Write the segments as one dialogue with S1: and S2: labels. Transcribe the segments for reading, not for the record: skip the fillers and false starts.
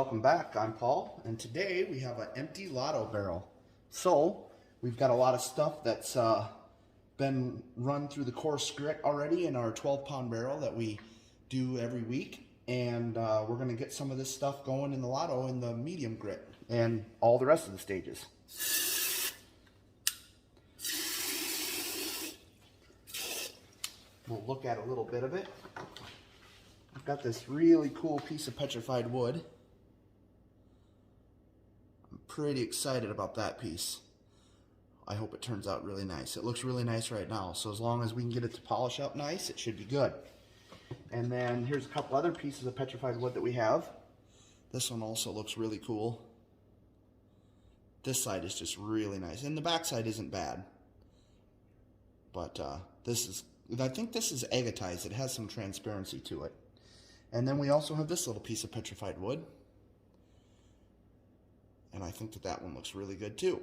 S1: welcome back. I'm Paul, and today we have an empty lotto barrel. So we've got a lot of stuff that's been run through the coarse grit already in our 12-pound barrel that we do every week, and we're going to get some of this stuff going in the lotto in the medium grit and all the rest of the stages. We'll look at a little bit of it. I've got this really cool piece of petrified wood. I'm pretty excited about that piece. I hope it turns out really nice. It looks really nice right now, so as long as we can get it to polish up nice, it should be good. And then here's a couple other pieces of petrified wood that we have. This one also looks really cool. This side is just really nice, and the back side isn't bad. But I think this is agatized. It has some transparency to it. And then we also have this little piece of petrified wood. And I think that one looks really good too.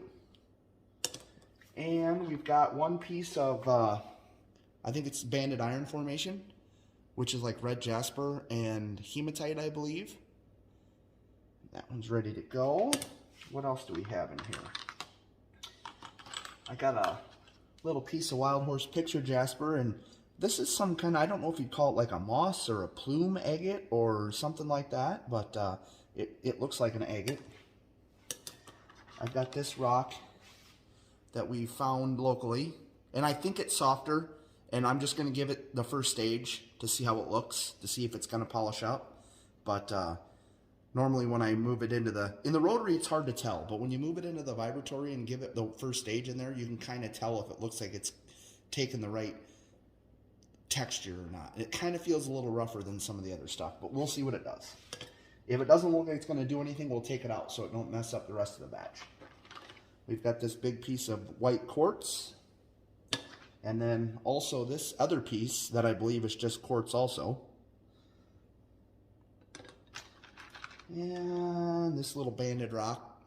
S1: And we've got one piece of, I think it's banded iron formation, which is like red jasper and hematite, I believe. That one's ready to go. What else do we have in here? I got a little piece of wild horse picture jasper, and this is some kind of, I don't know if you'd call it like a moss or a plume agate or something like that, but it looks like an agate. I've got this rock that we found locally, and I think it's softer, and I'm just going to give it the first stage to see how it looks, to see if it's going to polish up. But normally when I move it into in the rotary, it's hard to tell, but when you move it into the vibratory and give it the first stage in there, you can kind of tell if it looks like it's taken the right texture or not. It kind of feels a little rougher than some of the other stuff, but we'll see what it does. If it doesn't look like it's going to do anything, we'll take it out so it don't mess up the rest of the batch. We've got this big piece of white quartz, and then also this other piece that I believe is just quartz also. And this little banded rock.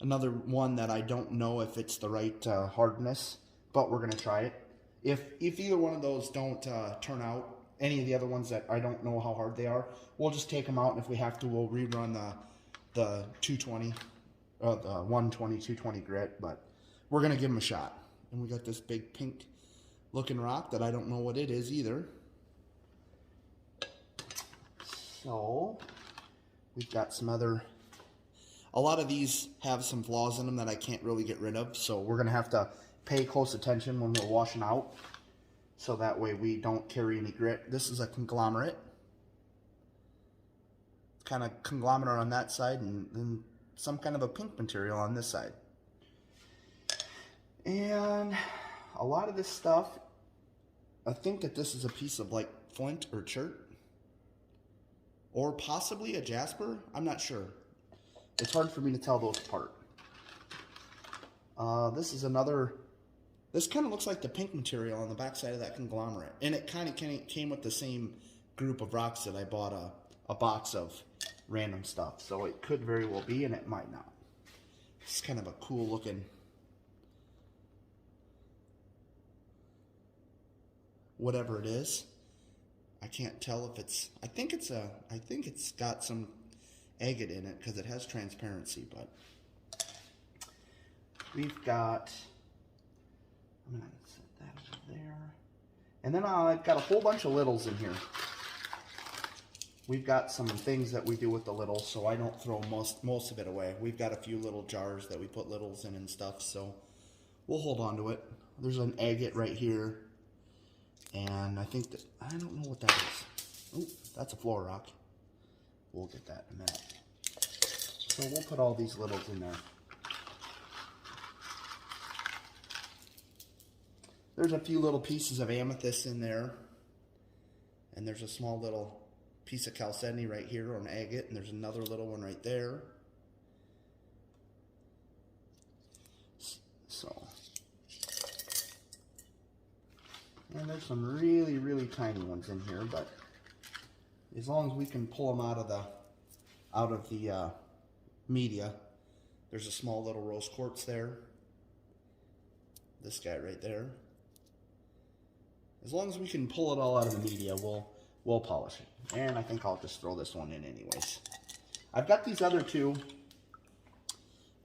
S1: Another one that I don't know if it's the right hardness, but we're going to try it. If either one of those don't turn out, any of the other ones that I don't know how hard they are, we'll just take them out, and if we have to, we'll rerun the 220, the 120, 220 grit, but we're going to give them a shot. And we got this big pink looking rock that I don't know what it is either. So we've got some a lot of these have some flaws in them that I can't really get rid of, so we're going to have to pay close attention when we're washing out, so that way we don't carry any grit. This is a conglomerate. Kind of conglomerate on that side, and some kind of a pink material on this side. And a lot of this stuff, I think that this is a piece of like flint or chert, or possibly a jasper. I'm not sure. It's hard for me to tell those apart. This is another. This kind of looks like the pink material on the back side of that conglomerate. And it kind of came with the same group of rocks that I bought a box of random stuff. So it could very well be, and it might not. It's kind of a cool looking whatever it is. I can't tell if it's, I think it's got some agate in it because it has transparency, but we've got, I'm going to set that over there. And then I've got a whole bunch of littles in here. We've got some things that we do with the littles, so I don't throw most of it away. We've got a few little jars that we put littles in and stuff, so we'll hold on to it. There's an agate right here. And I think that, I don't know what that is. Oh, that's a floor rock. We'll get that in a minute. So we'll put all these littles in there. There's a few little pieces of amethyst in there. And there's a small little piece of chalcedony right here, or an agate. And there's another little one right there. So. And there's some really, really tiny ones in here, but as long as we can pull them out of the media. There's a small little rose quartz there. This guy right there. As long as we can pull it all out of the media, we'll polish it. And I think I'll just throw this one in anyways. I've got these other two,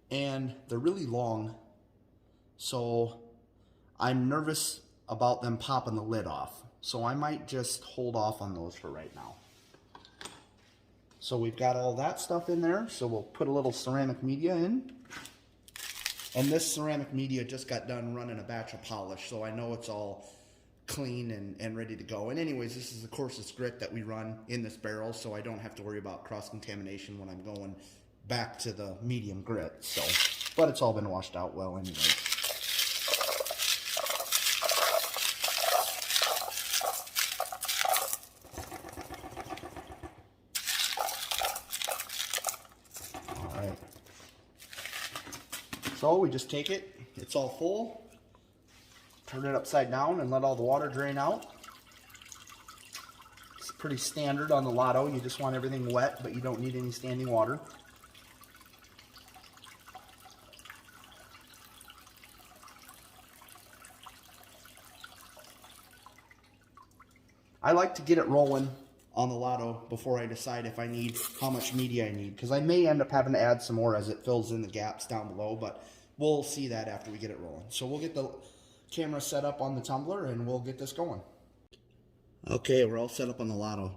S1: and they're really long, so I'm nervous about them popping the lid off. So I might just hold off on those for right now. So we've got all that stuff in there, so we'll put a little ceramic media in. And this ceramic media just got done running a batch of polish, so I know it's all clean and ready to go. And anyways, this is the coarsest grit that we run in this barrel, so I don't have to worry about cross-contamination when I'm going back to the medium grit. So, but it's all been washed out well anyway. All right. So we just take it, it's all full, turn it upside down and let all the water drain out. It's pretty standard on the Lotto. You just want everything wet, but you don't need any standing water. I like to get it rolling on the Lotto before I decide if I need how much media I need, because I may end up having to add some more as it fills in the gaps down below, but we'll see that after we get it rolling. So we'll get the camera set up on the tumbler and we'll get this going. Okay, we're all set up on the Lotto,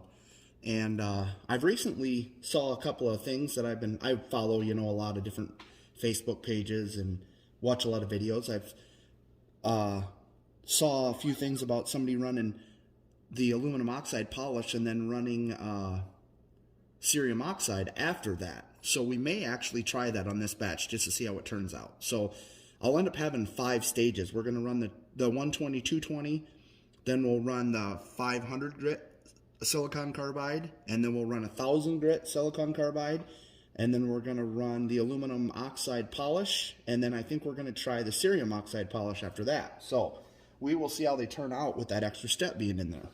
S1: and I've recently saw a couple of things that I follow, you know, a lot of different Facebook pages and watch a lot of videos. I've saw a few things about somebody running the aluminum oxide polish and then running cerium oxide after that. So we may actually try that on this batch just to see how it turns out. So I'll end up having 5 stages. We're going to run the 120, 220, then we'll run the 500 grit silicon carbide, and then we'll run 1000 grit silicon carbide, and then we're going to run the aluminum oxide polish, and then I think we're going to try the cerium oxide polish after that. So we will see how they turn out with that extra step being in there.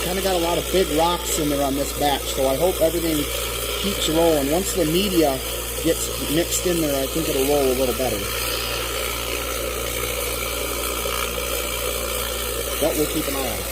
S1: Kind of got a lot of big rocks in there on this batch, so I hope everything keeps rolling. Once the media gets mixed in there, I think it'll roll a little better. But we'll keep an eye on it.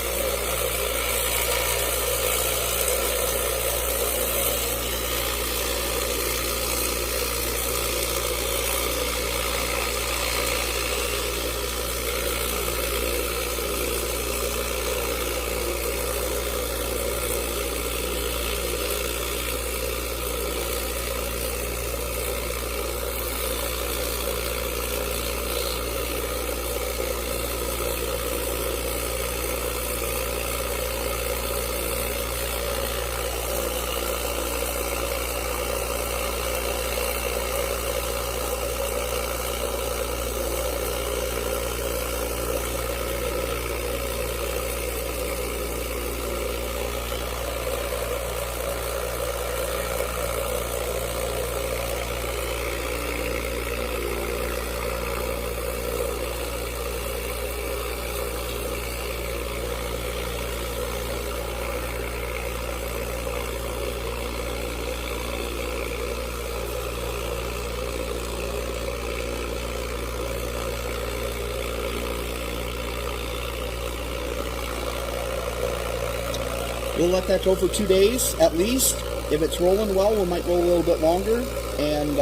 S1: We'll let that go for 2 days at least. If it's rolling well, we might roll a little bit longer, and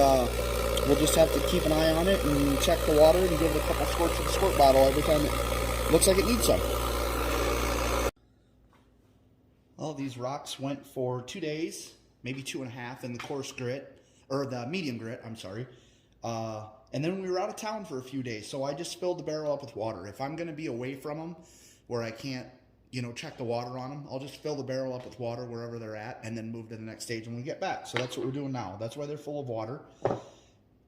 S1: we'll just have to keep an eye on it and check the water and give it a couple squirts of the squirt bottle every time it looks like it needs some. All these rocks went for 2 days, maybe 2.5 in the coarse grit, or the medium grit, I'm sorry. And then we were out of town for a few days, so I just filled the barrel up with water. If I'm going to be away from them where I can't, you know, check the water on them, I'll just fill the barrel up with water wherever they're at and then move to the next stage when we get back. So that's what we're doing now. That's why they're full of water.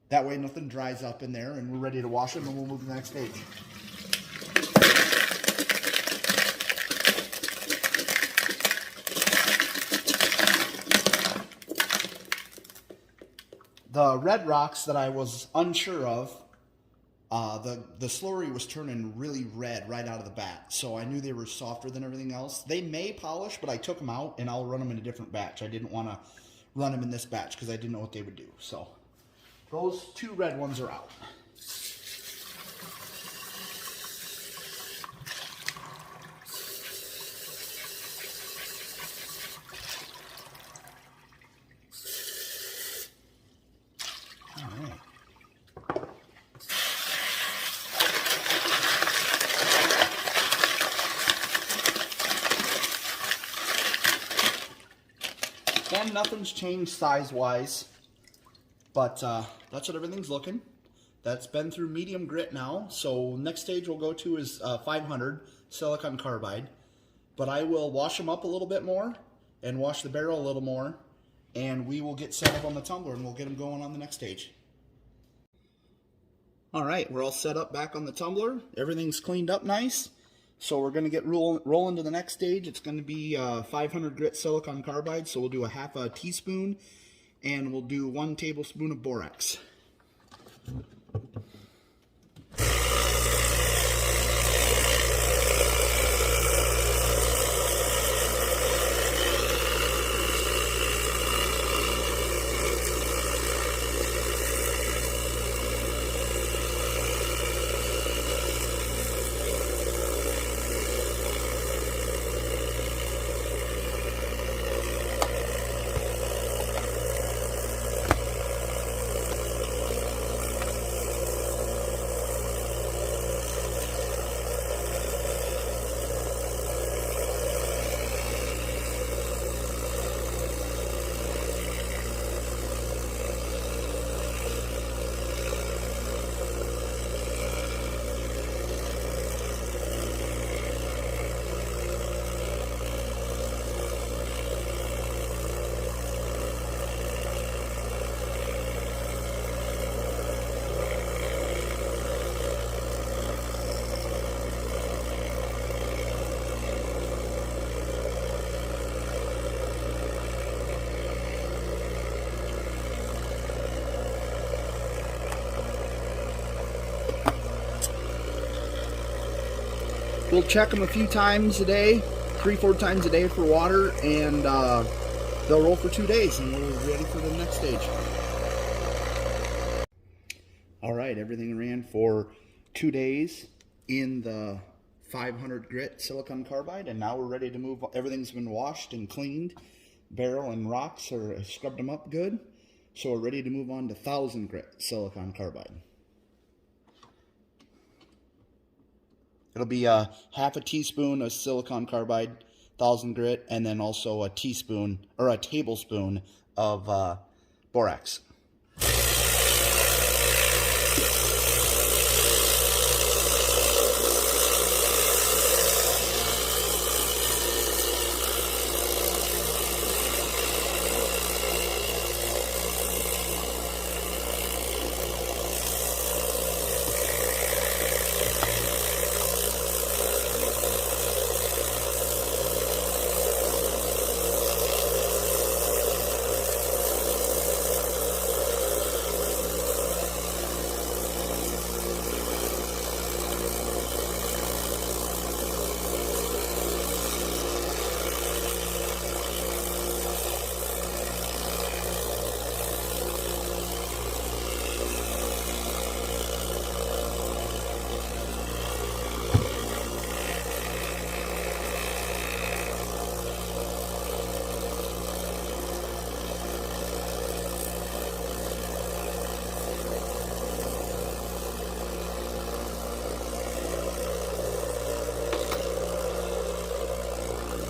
S1: That way nothing dries up in there and we're ready to wash them and we'll move to the next stage. The red rocks that I was unsure of, the slurry was turning really red right out of the bat, so I knew they were softer than everything else. They may polish, but I took them out, and I'll run them in a different batch. I didn't want to run them in this batch because I didn't know what they would do. So those 2 red ones are out. And nothing's changed size-wise, but that's what everything's looking. That's been through medium grit now, so next stage we'll go to is 500 silicon carbide. But I will wash them up a little bit more and wash the barrel a little more, and we will get set up on the tumbler and we'll get them going on the next stage. All right, we're all set up back on the tumbler. Everything's cleaned up nice. So we're going to get rolling to the next stage. It's going to be 500 grit silicon carbide. So we'll do a half a teaspoon, and we'll do 1 tablespoon of borax. We'll check them a few times a day, 3-4 times a day for water, and they'll roll for 2 days, and we're ready for the next stage. All right, everything ran for 2 days in the 500 grit silicon carbide, and now we're ready to move. Everything's been washed and cleaned. Barrel and rocks are scrubbed them up good, so we're ready to move on to 1000 grit silicon carbide. It'll be half a teaspoon of silicon carbide, 1000 grit, and then also a teaspoon or a tablespoon of borax.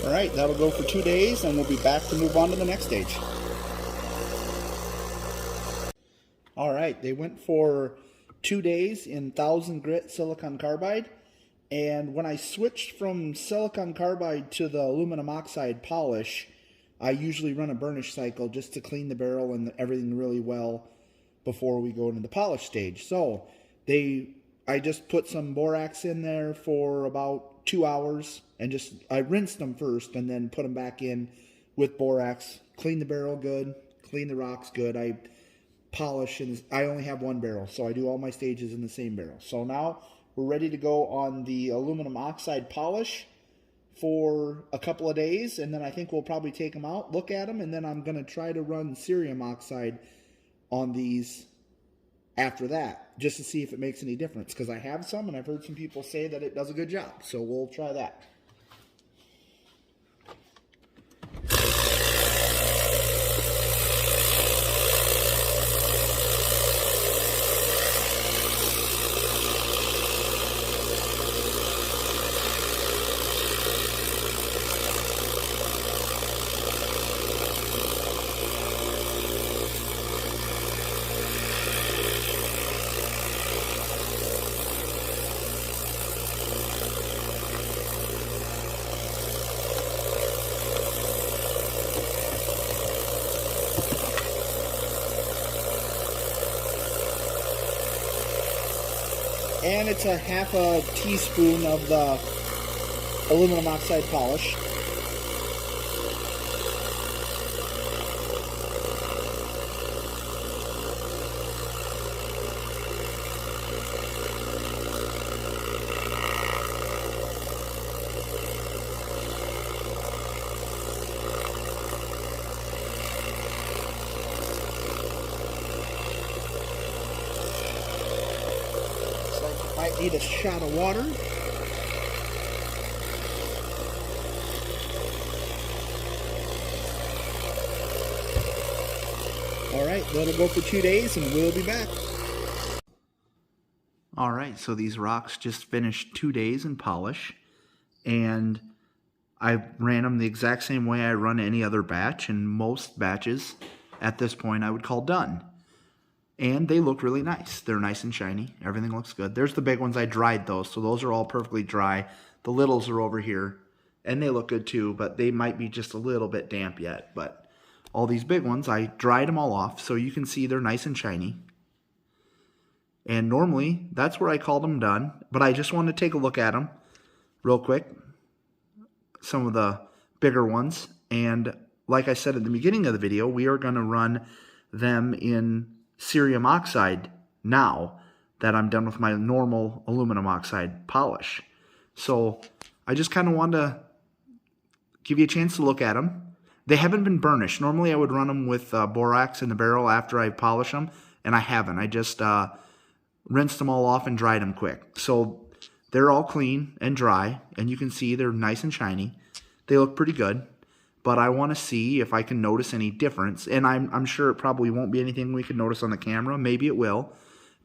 S1: All right, that'll go for 2 days, and we'll be back to move on to the next stage. All right, they went for 2 days in 1000 grit silicon carbide, and when I switched from silicon carbide to the aluminum oxide polish, I usually run a burnish cycle just to clean the barrel and everything really well before we go into the polish stage. So I just put some borax in there for about 2 hours, and I rinsed them first and then put them back in with borax. Clean the barrel good, clean the rocks good. polish, and I only have one barrel, so I do all my stages in the same barrel. So now we're ready to go on the aluminum oxide polish for a couple of days, and then I think we'll probably take them out, look at them, and then I'm going to try to run cerium oxide on these after that, just to see if it makes any difference, because I have some, and I've heard some people say that it does a good job, so we'll try that. And it's a half a teaspoon of the aluminum oxide polish. Might need a shot of water. Alright, that'll go for 2 days and we'll be back. Alright, so these rocks just finished 2 days in polish, and I ran them the exact same way I run any other batch, and most batches at this point I would call done. And they look really nice. They're nice and shiny. Everything looks good. There's the big ones. I dried those, so those are all perfectly dry. The littles are over here, and they look good too, but they might be just a little bit damp yet. But all these big ones, I dried them all off, so you can see they're nice and shiny. And normally, that's where I call them done, but I just want to take a look at them real quick. Some of the bigger ones. And like I said at the beginning of the video, we are going to run them in cerium oxide now that I'm done with my normal aluminum oxide polish. So I just kind of wanted to give you a chance to look at them. They haven't been burnished. Normally I would run them with borax in the barrel after I polish them, and I haven't. I just rinsed them all off and dried them quick. So they're all clean and dry, and you can see they're nice and shiny. They look pretty good. But I want to see if I can notice any difference. And I'm sure it probably won't be anything we can notice on the camera. Maybe it will.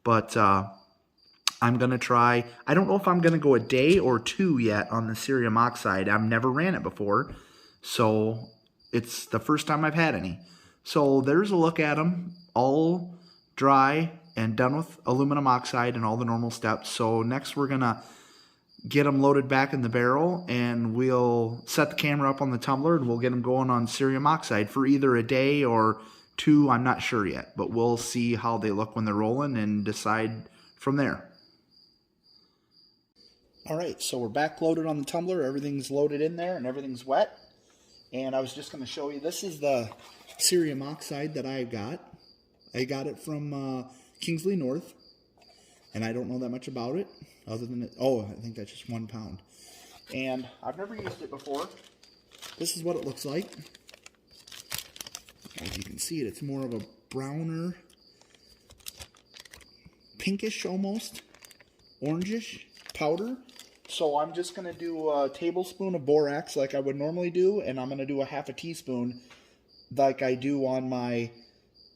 S1: But I'm going to try. I don't know if I'm going to go a day or 2 yet on the cerium oxide. I've never ran it before. So it's the first time I've had any. So there's a look at them. All dry and done with aluminum oxide and all the normal steps. So next we're going to get them loaded back in the barrel, and we'll set the camera up on the tumbler, and we'll get them going on cerium oxide for either a day or 2. I'm not sure yet, but we'll see how they look when they're rolling and decide from there. Alright, so we're back loaded on the tumbler. Everything's loaded in there and everything's wet. And I was just going to show you, this is the cerium oxide that I got. I got it from Kingsley North, and I don't know that much about it. Other than it, oh, I think that's just 1 pound. And I've never used it before. This is what it looks like. As you can see it, it's more of a browner, pinkish almost, orangish powder. So I'm just going to do a tablespoon of borax like I would normally do, and I'm going to do a half a teaspoon like I do on my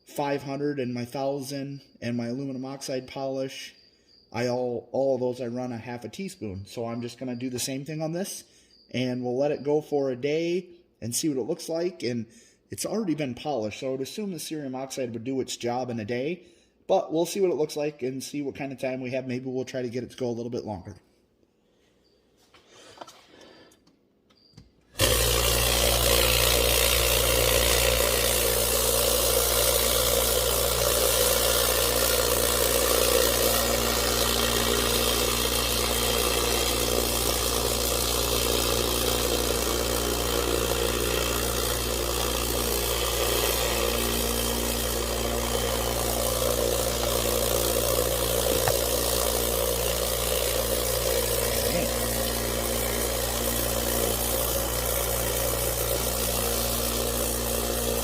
S1: 500 and my 1000 and my aluminum oxide polish. All of those I run a half a teaspoon. So I'm just going to do the same thing on this, and we'll let it go for a day and see what it looks like. And it's already been polished, so I would assume the cerium oxide would do its job in a day. But we'll see what it looks like and see what kind of time we have. Maybe we'll try to get it to go a little bit longer.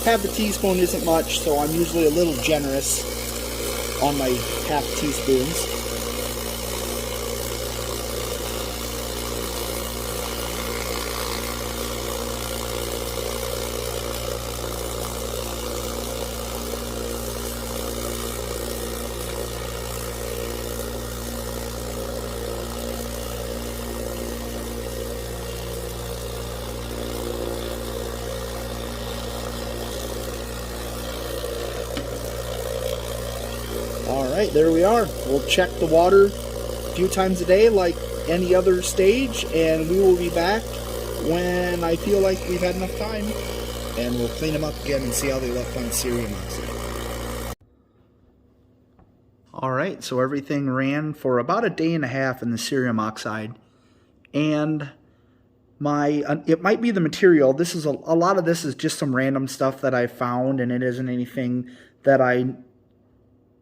S1: half a teaspoon isn't much, so I'm usually a little generous on my half teaspoons. Alright, there we are. We'll check the water a few times a day like any other stage, and we will be back when I feel like we've had enough time, and we'll clean them up again and see how they look on cerium oxide. Alright, so everything ran for about a day and a half in the cerium oxide, and it might be the material. This is a lot of this is just some random stuff that I found, and it isn't anything that I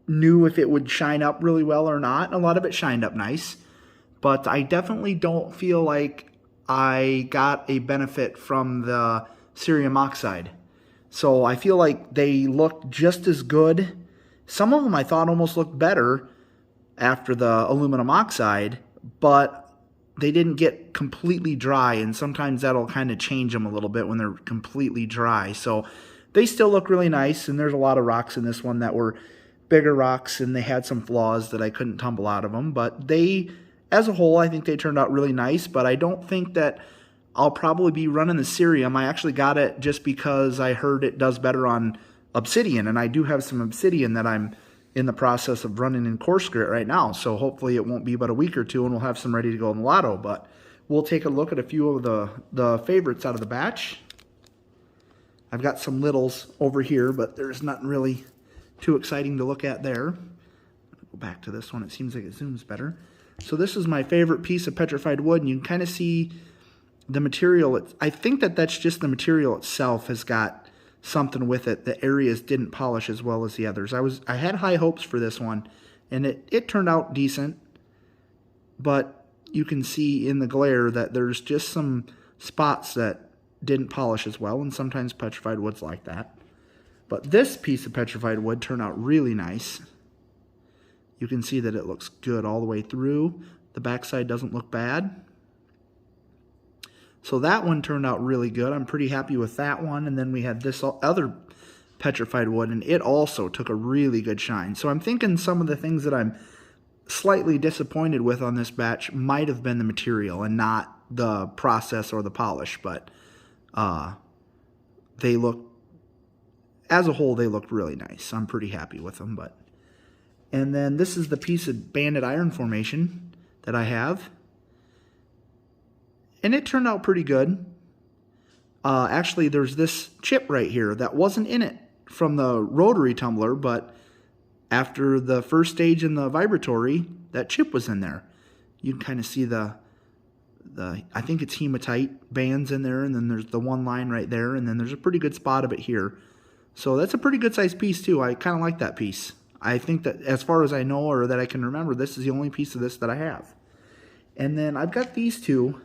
S1: knew if it would shine up really well or not. A lot of it shined up nice, but I definitely don't feel like I got a benefit from the cerium oxide. So I feel like they looked just as good. Some of them I thought almost looked better after the aluminum oxide, but they didn't get completely dry, and sometimes that'll kind of change them a little bit when they're completely dry. So they still look really nice, and there's a lot of rocks in this one that were bigger rocks, and they had some flaws that I couldn't tumble out of them. But they, as a whole, I think they turned out really nice, but I don't think that I'll probably be running the cerium. I actually got it just because I heard it does better on obsidian, and I do have some obsidian that I'm in the process of running in coarse grit right now, so hopefully it won't be but a week or two and we'll have some ready to go in the lotto. But we'll take a look at a few of the favorites out of the batch. I've got some littles over here, but there's nothing really too exciting to look at there. Go back to this one. It seems like it zooms better. So this is my favorite piece of petrified wood, and you can kind of see the material. I think that that's just the material itself has got something with it. The areas didn't polish as well as the others. I had high hopes for this one, and it turned out decent, but you can see in the glare that there's just some spots that didn't polish as well, and sometimes petrified wood's like that. But this piece of petrified wood turned out really nice. You can see that it looks good all the way through. The backside doesn't look bad. So that one turned out really good. I'm pretty happy with that one. And then we had this other petrified wood, and it also took a really good shine. So I'm thinking some of the things that I'm slightly disappointed with on this batch might have been the material and not the process or the polish. But they look, as a whole, they looked really nice. I'm pretty happy with them. And then this is the piece of banded iron formation that I have, and it turned out pretty good. Actually, there's this chip right here that wasn't in it from the rotary tumbler, but after the first stage in the vibratory, that chip was in there. You can kind of see the I think it's hematite bands in there, and then there's the one line right there, and then there's a pretty good spot of it here. So that's a pretty good sized piece too. I kind of like that piece. I think that as far as I know, or that I can remember, this is the only piece of this that I have. And then I've got these two.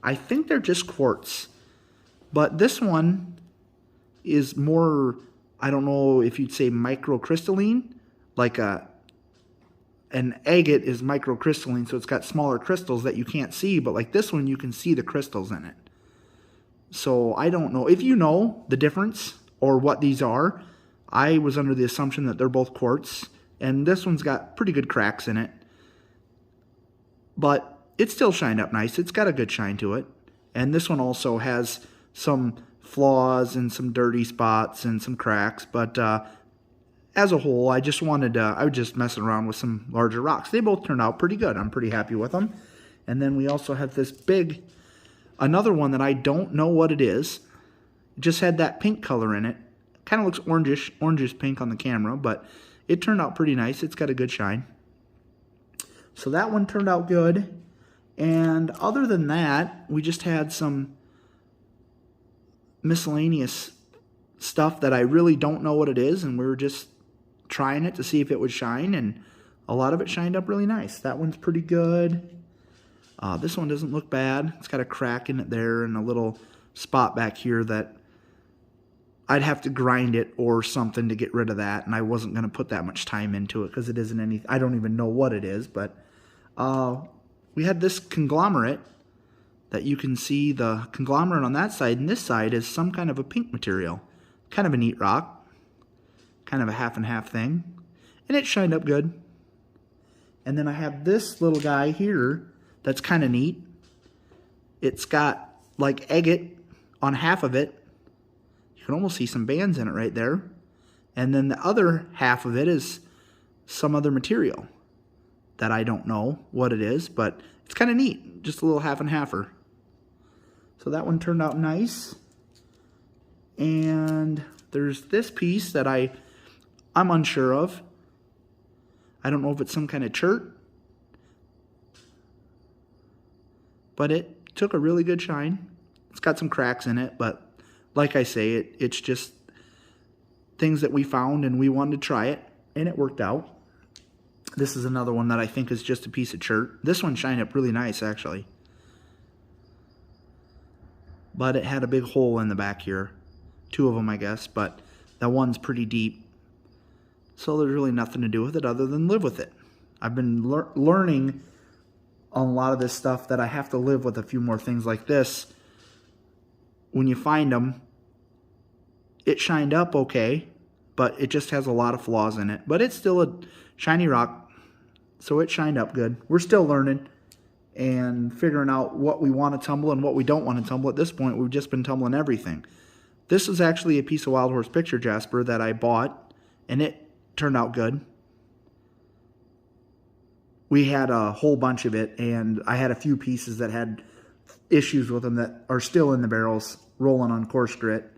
S1: I think they're just quartz, but this one is more, I don't know if you'd say microcrystalline, like an agate is microcrystalline, so it's got smaller crystals that you can't see, but like this one, you can see the crystals in it. So I don't know. If you know the difference or what these are, I was under the assumption that they're both quartz, and this one's got pretty good cracks in it. But it still shined up nice. It's got a good shine to it. And this one also has some flaws and some dirty spots and some cracks, but as a whole, I just wanted I was just messing around with some larger rocks. They both turned out pretty good. I'm pretty happy with them. And then we also have this big, another one that I don't know what it is. It just had that pink color in it. Kind of looks orangish pink on the camera, but it turned out pretty nice. It's got a good shine. So that one turned out good. And other than that, we just had some miscellaneous stuff that I really don't know what it is, and we were just trying it to see if it would shine, and a lot of it shined up really nice. That one's pretty good. This one doesn't look bad. It's got a crack in it there and a little spot back here that I'd have to grind it or something to get rid of that, and I wasn't going to put that much time into it because it isn't any, I don't even know what it is, but we had this conglomerate that you can see the conglomerate on that side, and this side is some kind of a pink material. Kind of a neat rock. Kind of a half and half thing. And it shined up good. And then I have this little guy here that's kind of neat. It's got like agate on half of it. You can almost see some bands in it right there. And then the other half of it is some other material that I don't know what it is, but it's kind of neat. Just a little half and halfer. So that one turned out nice. And there's this piece that I'm unsure of. I don't know if it's some kind of chert, but it took a really good shine. It's got some cracks in it, but like I say, it's just things that we found and we wanted to try it, and it worked out. This is another one that I think is just a piece of chert. This one shined up really nice, actually. But it had a big hole in the back here. 2 of them, I guess, but that one's pretty deep. So there's really nothing to do with it other than live with it. I've been learning on a lot of this stuff that I have to live with a few more things like this. When you find them, it shined up okay, but it just has a lot of flaws in it. But it's still a shiny rock, so it shined up good. We're still learning and figuring out what we want to tumble and what we don't want to tumble. At this point, we've just been tumbling everything. This is actually a piece of wild horse picture jasper that I bought, and it turned out good. We had a whole bunch of it, and I had a few pieces that had issues with them that are still in the barrels, rolling on coarse grit.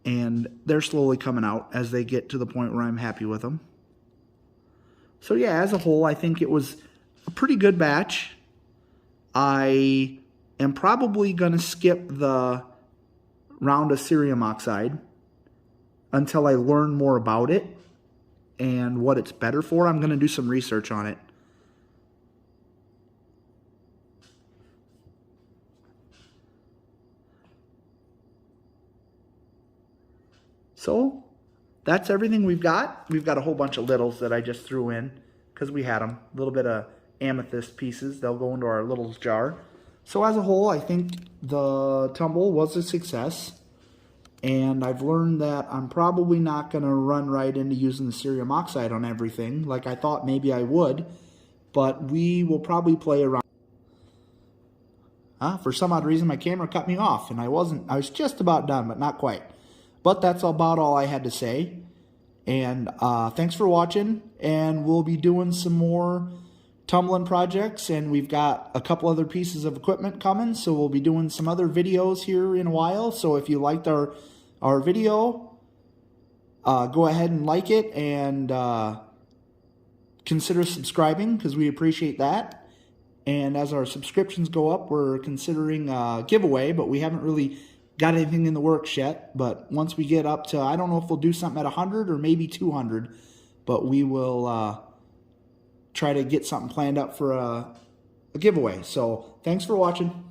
S1: And they're slowly coming out as they get to the point where I'm happy with them. So yeah, as a whole, I think it was a pretty good batch. I am probably going to skip the round of cerium oxide until I learn more about it and what it's better for. I'm going to do some research on it. So that's everything we've got. We've got a whole bunch of littles that I just threw in because we had them. A little bit of amethyst pieces. They'll go into our littles jar. So as a whole, I think the tumble was a success. And I've learned that I'm probably not going to run right into using the cerium oxide on everything like I thought maybe I would. But we will probably play around. For some odd reason, my camera cut me off, and I was just about done, but not quite. But that's about all I had to say. And thanks for watching, and we'll be doing some more tumbling projects, and we've got a couple other pieces of equipment coming, so we'll be doing some other videos here in a while. So if you liked our video, go ahead and like it, and consider subscribing, because we appreciate that. And as our subscriptions go up, we're considering a giveaway, but we haven't really got anything in the works yet. But once we get up to, I don't know if we'll do something at 100 or maybe 200, but we will try to get something planned up for a giveaway. So thanks for watching.